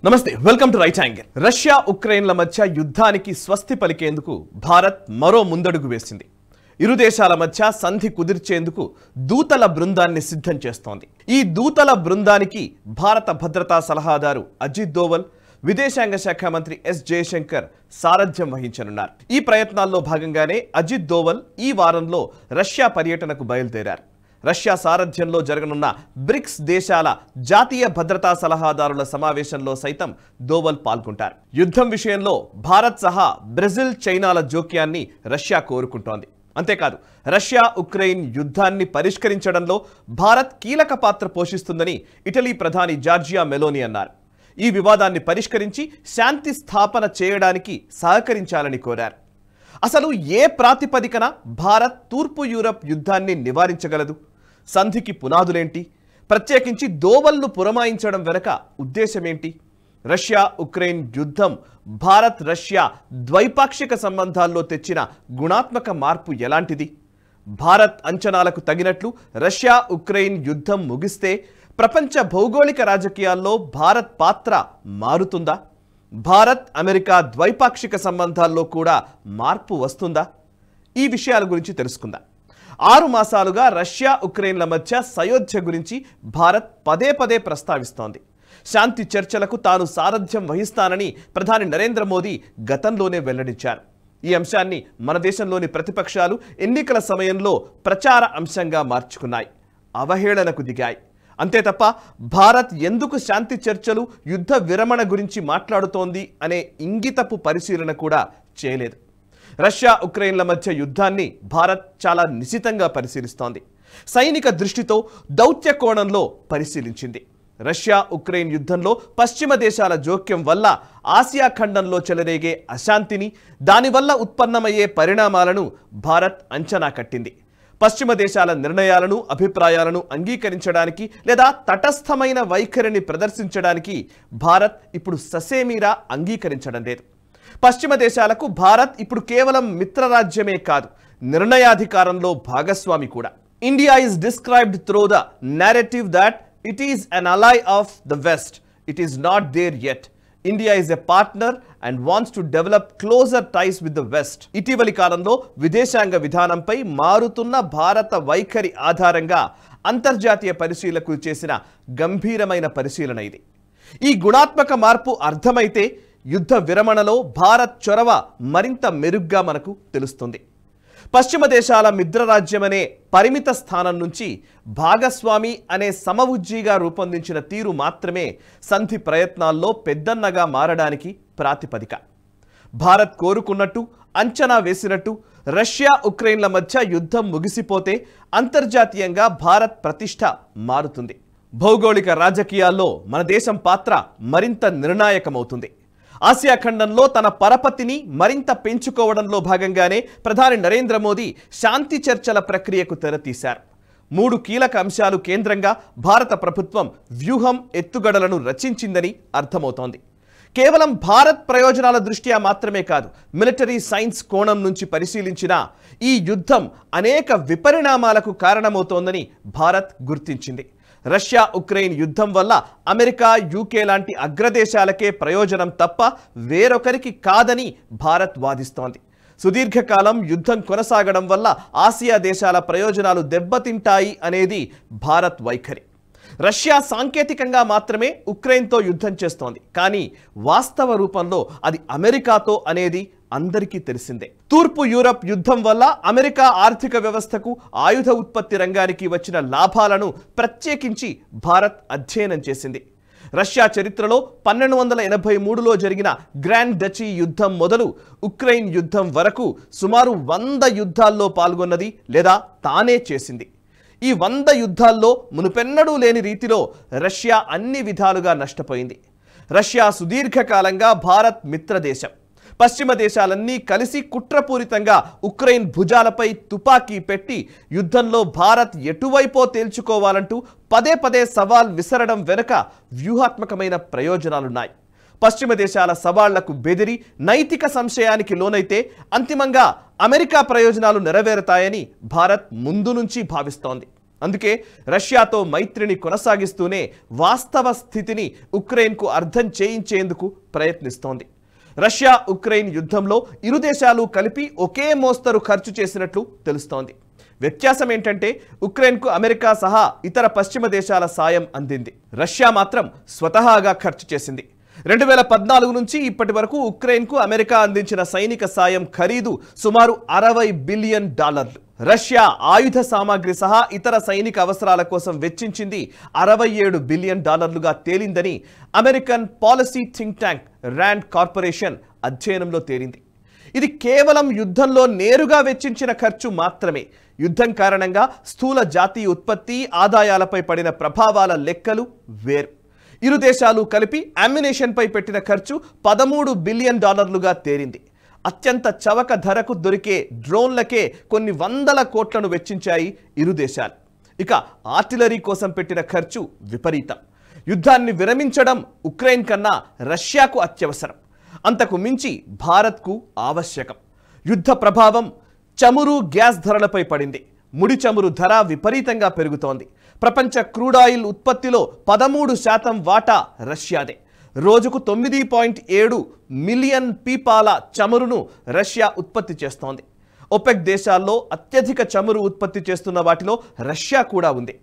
నమస్తే welcome to Right Angle. Russia ఉక్రెయిన్ల మధ్య యుద్ధానికి స్వస్తి పలికేందుకు భారత్ మరో ముందడుగు వేసింది. ఇరు దేశాల మధ్య సంధి కుదిర్చేందుకు దూతల బృందాన్ని సిద్ధం చేస్తోంది. ఈ దూతల బృందానికి భారత భద్రతా సలహాదారు అజిత్ దోవల్, విదేశాంగ శాఖ మంత్రి ఎస్ జయశంకర్ సారథ్యం వహించనున్నారు. ఈ ప్రయత్నాల్లో భాగంగానే అజిత్ దోవల్ ఈ వారంలో రష్యా పర్యటనకు బయలుదేరారు. రష్యా సారథ్యంలో జరగనున్న బ్రిక్స్ దేశాల జాతీయ భద్రతా సలహాదారుల సమావేశంలో సైతం దోవల్ పాల్గొంటారు. యుద్ధం విషయంలో భారత్ సహా బ్రెజిల్, చైనాల జోక్యాన్ని రష్యా కోరుకుంటోంది. అంతేకాదు రష్యా ఉక్రెయిన్ యుద్ధాన్ని పరిష్కరించడంలో భారత్ కీలక పాత్ర పోషిస్తుందని ఇటలీ ప్రధాని జార్జియా మెలోని అన్నారు. ఈ వివాదాన్ని పరిష్కరించి శాంతి స్థాపన చేయడానికి సహకరించాలని కోరారు. అసలు ఏ ప్రాతిపదికన భారత్ తూర్పు యూరప్ యుద్ధాన్ని నివారించగలదు? సంధికి పునాదులేంటి? ప్రత్యేకించి దోవల్ను పురమాయించడం వెనుక ఉద్దేశమేంటి? రష్యా ఉక్రెయిన్ యుద్ధం భారత్ రష్యా ద్వైపాక్షిక సంబంధాల్లో తెచ్చిన గుణాత్మక మార్పు ఎలాంటిది? భారత్ అంచనాలకు తగినట్లు రష్యా ఉక్రెయిన్ యుద్ధం ముగిస్తే ప్రపంచ భౌగోళిక రాజకీయాల్లో భారత్ పాత్ర మారుతుందా? భారత్ అమెరికా ద్వైపాక్షిక సంబంధాల్లో కూడా మార్పు వస్తుందా? ఈ విషయాల గురించి తెలుసుకుందాం. 6 మాసాలుగా రష్యా ఉక్రెయిన్ల మధ్య సయోధ్య గురించి భారత్ పదే పదే ప్రస్తావిస్తోంది. శాంతి చర్చలకు తాను సారథ్యం వహిస్తానని ప్రధాని నరేంద్ర మోదీ గతంలోనే వెల్లడించారు. ఈ అంశాన్ని మన దేశంలోని ప్రతిపక్షాలు ఎన్నికల సమయంలో ప్రచార అంశంగా మార్చుకున్నాయి, అవహేళనకు దిగాయి. అంతే తప్ప భారత్ ఎందుకు శాంతి చర్చలు, యుద్ధ విరమణ గురించి మాట్లాడుతోంది అనే ఇంగితపు పరిశీలన కూడా చేయలేదు. రష్యా ఉక్రెయిన్ల మధ్య యుద్ధాన్ని భారత్ చాలా నిశితంగా పరిశీలిస్తోంది. సైనిక దృష్టితో దౌత్య కోణంలో పరిశీలించింది. రష్యా ఉక్రెయిన్ యుద్ధంలో పశ్చిమ దేశాల జోక్యం వల్ల ఆసియా ఖండంలో చెలరేగే అశాంతిని, దానివల్ల ఉత్పన్నమయ్యే పరిణామాలను భారత్ అంచనా కట్టింది. పశ్చిమ దేశాల నిర్ణయాలను, అభిప్రాయాలను అంగీకరించడానికి లేదా తటస్థమైన వైఖరిని ప్రదర్శించడానికి భారత్ ఇప్పుడు ససేమీరా అంగీకరించడం లేదు. పశ్చిమ దేశాలకు భారత్ ఇప్పుడు కేవలం మిత్రరాజ్యమే కాదు, నిర్ణయాధికారంలో భాగస్వామి కూడా. India is described through the narrative that it is an ally of the West. It is not there yet. India is a partner and wants to develop closer ties with the West. ఇటీవలి కాలంలో విదేశాంగ విధానంపై మారుతున్న భారత వైఖరి ఆధారంగా అంతర్జాతీయ పరిశీలకులు చేసిన గంభీరమైన పరిశీలన ఇది. ఈ గుణాత్మక మార్పు అర్థమైతే యుద్ధ విరమణలో భారత్ చొరవ మరింత మెరుగ్గా మనకు తెలుస్తుంది. పశ్చిమ దేశాల మిత్రరాజ్యమనే పరిమిత స్థానం నుంచి భాగస్వామి అనే సమవుజ్జీగా రూపొందించిన తీరు మాత్రమే సంధి ప్రయత్నాల్లో పెద్దన్నగా మారడానికి ప్రాతిపదిక. భారత్ కోరుకున్నట్టు, అంచనా వేసినట్టు రష్యా ఉక్రెయిన్ల మధ్య యుద్ధం ముగిసిపోతే అంతర్జాతీయంగా భారత్ ప్రతిష్ట మారుతుంది. భౌగోళిక రాజకీయాల్లో మన దేశం పాత్ర మరింత నిర్ణాయకమవుతుంది. ఆసియా ఖండంలో తన పరపతిని మరింత పెంచుకోవడంలో భాగంగానే ప్రధాని నరేంద్ర మోదీ శాంతి చర్చల ప్రక్రియకు తెరతీశారు. 3 కీలక అంశాలు కేంద్రంగా భారత ప్రభుత్వం వ్యూహం, ఎత్తుగడలను రచించిందని అర్థమవుతోంది. కేవలం భారత్ ప్రయోజనాల దృష్ట్యా మాత్రమే కాదు, మిలిటరీ సైన్స్ కోణం నుంచి పరిశీలించిన ఈ యుద్ధం అనేక విపరిణామాలకు కారణమవుతోందని భారత్ గుర్తించింది. రష్యా ఉక్రెయిన్ యుద్ధం వల్ల అమెరికా, యూకే లాంటి అగ్రదేశాలకే ప్రయోజనం తప్ప వేరొకరికి కాదని భారత్ వాదిస్తోంది. సుదీర్ఘకాలం యుద్ధం కొనసాగడం వల్ల ఆసియా దేశాల ప్రయోజనాలు దెబ్బతింటాయి అనేది భారత్ వైఖరి. రష్యా సాంకేతికంగా మాత్రమే ఉక్రెయిన్తో యుద్ధం చేస్తోంది, కానీ వాస్తవ రూపంలో అది అమెరికాతో అనేది అందరికీ తెలిసిందే. తూర్పు యూరప్ యుద్ధం వల్ల అమెరికా ఆర్థిక వ్యవస్థకు, ఆయుధ ఉత్పత్తి రంగానికి వచ్చిన లాభాలను ప్రత్యేకించి భారత్ అధ్యయనం చేసింది. రష్యా చరిత్రలో 1283లో జరిగిన గ్రాండ్ డచీ యుద్ధం మొదలు ఉక్రెయిన్ యుద్ధం వరకు సుమారు 100 యుద్ధాల్లో పాల్గొన్నది లేదా తానే చేసింది. ఈ 100 యుద్ధాల్లో మునుపెన్నడూ లేని రీతిలో రష్యా అన్ని విధాలుగా నష్టపోయింది. రష్యా సుదీర్ఘకాలంగా భారత్ మిత్రదేశం. పశ్చిమ దేశాలన్నీ కలిసి కుట్రపూరితంగా ఉక్రెయిన్ భుజాలపై తుపాకీ పెట్టి యుద్ధంలో భారత్ ఎటువైపో తేల్చుకోవాలంటూ పదే పదే సవాల్ విసరడం వెనుక వ్యూహాత్మకమైన ప్రయోజనాలున్నాయి. పశ్చిమ దేశాల సవాళ్లకు బెదిరి నైతిక సంశయానికి లోనైతే అంతిమంగా అమెరికా ప్రయోజనాలు నెరవేరుతాయని భారత్ ముందు నుంచి భావిస్తోంది. అందుకే రష్యాతో మైత్రిని కొనసాగిస్తూనే వాస్తవ స్థితిని ఉక్రెయిన్కు అర్థం చేయించేందుకు ప్రయత్నిస్తోంది. రష్యా ఉక్రెయిన్ యుద్ధంలో ఇరు దేశాలు కలిపి ఒకే మోస్తరు ఖర్చు చేసినట్లు తెలుస్తోంది. వ్యత్యాసం ఏంటంటే ఉక్రెయిన్కు అమెరికా సహా ఇతర పశ్చిమ దేశాల సాయం అందింది. రష్యా మాత్రం స్వతహాగా ఖర్చు చేసింది. 2014 నుంచి ఇప్పటి వరకు ఉక్రెయిన్కు అమెరికా అందించిన సైనిక సాయం ఖరీదు సుమారు $60 బిలియన్. రష్యా ఆయుధ సామాగ్రి సహా ఇతర సైనిక అవసరాల కోసం వెచ్చించింది $67 బిలియన్ తేలిందని American policy think tank Rand Corporation అధ్యయనంలో తేలింది. ఇది కేవలం యుద్ధంలో నేరుగా వెచ్చించిన ఖర్చు మాత్రమే. యుద్ధం కారణంగా స్థూల జాతీయ ఉత్పత్తి ఆదాయాలపై పడిన ప్రభావాల లెక్కలు వేరు. ఇరు దేశాలు కలిపి అమ్యునేషన్పై పెట్టిన ఖర్చు $13 బిలియన్ తేలింది. అత్యంత చవక ధరకు దొరికే డ్రోన్లకే కొన్ని వందల కోట్లను వెచ్చించాయి ఇరు దేశాలు. ఇక ఆర్టిలరీ కోసం పెట్టిన ఖర్చు విపరీతం. యుద్ధాన్ని విరమించడం ఉక్రెయిన్ కన్నా రష్యాకు అత్యవసరం. అంతకు మించి భారత్కు ఆవశ్యకం. యుద్ధ ప్రభావం చమురు, గ్యాస్ ధరలపై పడింది. ముడి చమురు ధర విపరీతంగా పెరుగుతోంది. ప్రపంచ క్రూడాయిల్ ఉత్పత్తిలో 13% వాటా రష్యాదే. రోజుకు 9.7 మిలియన్ పీపాల చమురును రష్యా ఉత్పత్తి చేస్తోంది. ఒపెక్ దేశాల్లో అత్యధిక చమురు ఉత్పత్తి చేస్తున్న వాటిలో రష్యా కూడా ఉంది.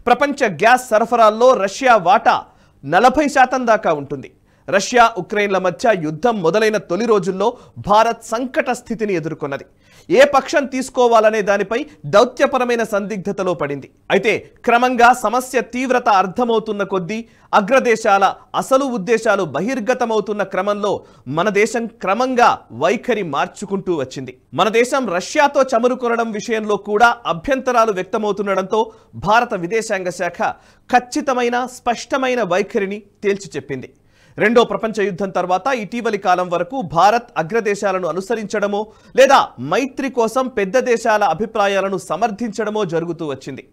ప్రపంచ గ్యాస్ సరఫరాల్లో రష్యా వాటా 40% దాకా ఉంటుంది. రష్యా ఉక్రెయిన్ల మధ్య యుద్ధం మొదలైన తొలి రోజుల్లో భారత్ సంకట స్థితిని ఎదుర్కొన్నది. ఏ పక్షం తీసుకోవాలనే దానిపై దౌత్యపరమైన సందిగ్ధతలో పడింది. అయితే క్రమంగా సమస్య తీవ్రత అర్థమవుతున్న కొద్దీ, అగ్రదేశాల అసలు ఉద్దేశాలు బహిర్గతమవుతున్న క్రమంలో మన దేశం క్రమంగా వైఖరి మార్చుకుంటూ వచ్చింది. మన దేశం రష్యాతో చమురు కొనడం విషయంలో కూడా అభ్యంతరాలు వ్యక్తమవుతుండడంతో భారత విదేశాంగ శాఖ ఖచ్చితమైన స్పష్టమైన వైఖరిని తేల్చి చెప్పింది. రెండో ప్రపంచ యుద్ధం తర్వాత ఇటీవలి కాలం వరకు భారత్ అగ్రదేశాలను అనుసరించడమో లేదా మైత్రి కోసం పెద్ద దేశాల అభిప్రాయాలను సమర్థించడమో జరుగుతూ వచ్చింది.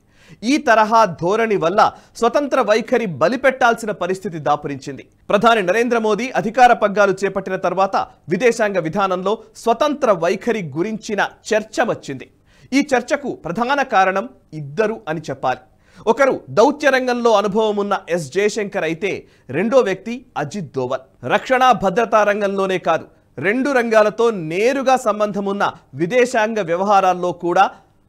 ఈ తరహా ధోరణి వల్ల స్వతంత్ర వైఖరి బలిపెట్టాల్సిన పరిస్థితి దాపురించింది. ప్రధాని నరేంద్ర మోదీ అధికార పగ్గాలు చేపట్టిన తర్వాత విదేశాంగ విధానంలో స్వతంత్ర వైఖరి గురించిన చర్చ వచ్చింది. ఈ చర్చకు ప్రధాన కారణం ఇద్దరు అని చెప్పాలి. ఒకరు దౌత్య రంగంలో అనుభవం ఉన్న ఎస్ జయశంకర్ అయితే రెండో వ్యక్తి అజిత్ దోవల్. రక్షణ భద్రతా రంగంలోనే కాదు, రెండు రంగాలతో నేరుగా సంబంధం ఉన్న విదేశాంగ వ్యవహారాల్లో కూడా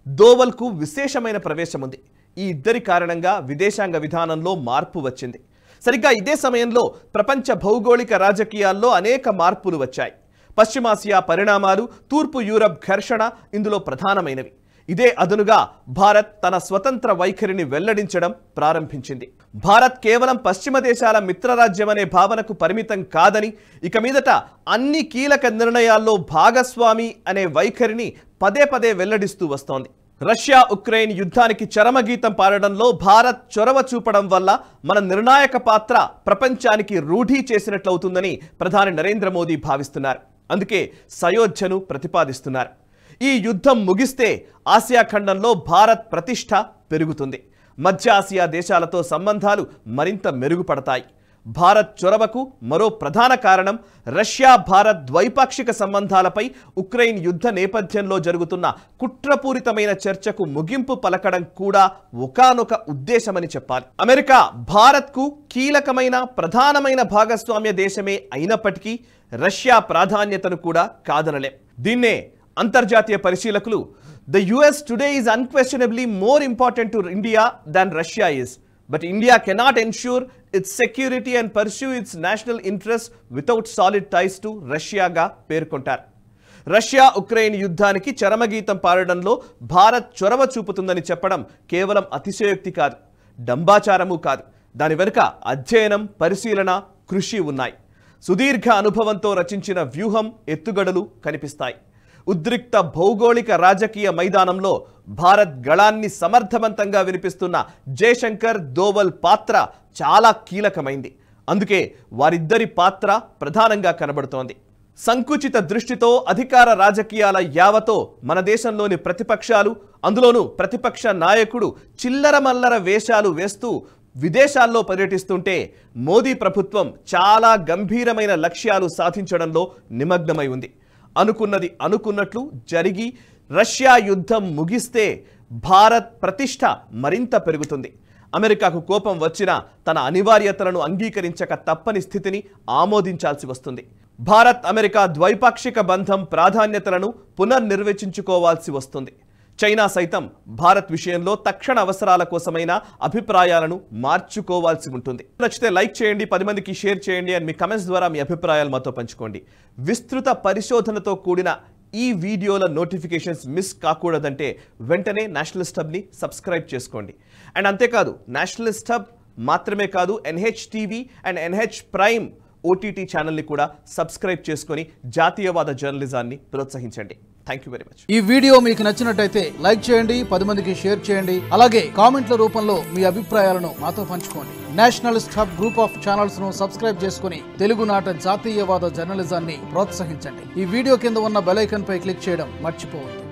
దోవల్కు విశేషమైన ప్రవేశం ఉంది. ఈ ఇద్దరి కారణంగా విదేశాంగ విధానంలో మార్పు వచ్చింది. సరిగ్గా ఇదే సమయంలో ప్రపంచ భౌగోళిక రాజకీయాల్లో అనేక మార్పులు వచ్చాయి. పశ్చిమాసియా పరిణామాలు, తూర్పు యూరప్ ఘర్షణ ఇందులో ప్రధానమైనవి. ఇదే అదనుగా భారత్ తన స్వతంత్ర వైఖరిని వెల్లడించడం ప్రారంభించింది. భారత్ కేవలం పశ్చిమ దేశాల మిత్రరాజ్యమనే భావనకు పరిమితం కాదని, ఇక మీదట అన్ని కీలక నిర్ణయాల్లో భాగస్వామి అనే వైఖరిని పదే పదే వెల్లడిస్తూ వస్తోంది. రష్యా ఉక్రెయిన్ యుద్ధానికి చరమగీతం పాడడంలో భారత్ చొరవ చూపడం వల్ల మన నిర్ణాయక పాత్ర ప్రపంచానికి రూఢీ చేసినట్లవుతుందని ప్రధాని నరేంద్ర మోదీ భావిస్తున్నారు. అందుకే సయోధ్యను ప్రతిపాదిస్తున్నారు. ఈ యుద్ధం ముగిస్తే ఆసియా ఖండంలో భారత్ ప్రతిష్ట పెరుగుతుంది. మధ్య ఆసియా దేశాలతో సంబంధాలు మరింత మెరుగుపడతాయి. భారత్ చొరవకు మరో ప్రధాన కారణం రష్యా భారత్ ద్వైపాక్షిక సంబంధాలపై ఉక్రెయిన్ యుద్ధ నేపథ్యంలో జరుగుతున్న కుట్రపూరితమైన చర్చకు ముగింపు పలకడం కూడా ఒకానొక ఉద్దేశమని చెప్పాలి. అమెరికా భారత్కు కీలకమైన ప్రధానమైన భాగస్వామ్య దేశమే అయినప్పటికీ రష్యా ప్రాధాన్యతను కూడా కాదనలేం. దీన్నే అంతర్జాతీయ పరిశీలకులు the US today is unquestionably more important to India than Russia is, but India cannot ensure its security and pursue its national interests without solid ties to Russia గా పేర్కొంటారు. రష్యా ఉక్రెయిన్ యుద్ధానికి చరమగీతం పాడడంలో భారత్ చొరవ చూపుతుందని చెప్పడం కేవలం అతిశయోక్తి కాదు, డంబాచారము కాదు. దాని వెనుక అధ్యయనం, పరిశీలన, కృషి ఉన్నాయి. సుదీర్ఘ అనుభవంతో రచించిన వ్యూహం, ఎత్తుగడలు కనిపిస్తాయి. ఉద్రిక్త భౌగోళిక రాజకీయ మైదానంలో భారత్ గళాన్ని సమర్థవంతంగా వినిపిస్తున్న జయశంకర్, దోవల్ పాత్ర చాలా కీలకమైంది. అందుకే వారిద్దరి పాత్ర ప్రధానంగా కనబడుతోంది. సంకుచిత దృష్టితో అధికార రాజకీయాల యావతో మన దేశంలోని ప్రతిపక్షాలు, అందులోనూ ప్రతిపక్ష నాయకుడు చిల్లర మల్లర వేషాలు వేస్తూ విదేశాల్లో పర్యటిస్తుంటే మోదీ ప్రభుత్వం చాలా గంభీరమైన లక్ష్యాలు సాధించడంలో నిమగ్నమై ఉంది. అనుకున్నది అనుకున్నట్లు జరిగి రష్యా యుద్ధం ముగిస్తే భారత్ ప్రతిష్ట మరింత పెరుగుతుంది. అమెరికాకు కోపం వచ్చినా తన అనివార్యతలను అంగీకరించక తప్పని స్థితిని ఆమోదించాల్సి వస్తుంది. భారత్ అమెరికా ద్వైపాక్షిక బంధం ప్రాధాన్యతలను పునర్నిర్వచించుకోవాల్సి వస్తుంది. చైనా సైతం భారత్ విషయంలో తక్షణ అవసరాల కోసమైన అభిప్రాయాలను మార్చుకోవాల్సి ఉంటుంది. నచ్చితే లైక్ చేయండి, 10 మందికి షేర్ చేయండి అండ్ మీ కమెంట్స్ ద్వారా మీ అభిప్రాయాలు మాతో పంచుకోండి. విస్తృత పరిశోధనతో కూడిన ఈ వీడియోల నోటిఫికేషన్స్ మిస్ కాకూడదంటే వెంటనే నేషనలిస్ట్ హబ్ని సబ్స్క్రైబ్ చేసుకోండి. అండ్ అంతేకాదు నేషనలిస్ట్ హబ్ మాత్రమే కాదు, NH TV and NH prime OTT ఛానల్ని కూడా సబ్స్క్రైబ్ చేసుకొని జాతీయవాద జర్నలిజాన్ని ప్రోత్సహించండి. Thank you very much. ఈ వీడియో మీకు నచ్చినట్టయితే లైక్ చేయండి, 10 మందికి షేర్ చేయండి. అలాగే కామెంట్ల రూపంలో మీ అభిప్రాయాలను మాతో పంచుకోండి. Nationalist hub group of channels ను సబ్స్క్రైబ్ చేసుకుని తెలుగునాట జాతీయవాద జర్నలిజాన్ని ప్రోత్సహించండి. ఈ వీడియో కింద ఉన్న బెల్ ఐకాన్ పై క్లిక్ చేయడం మర్చిపోవద్దు.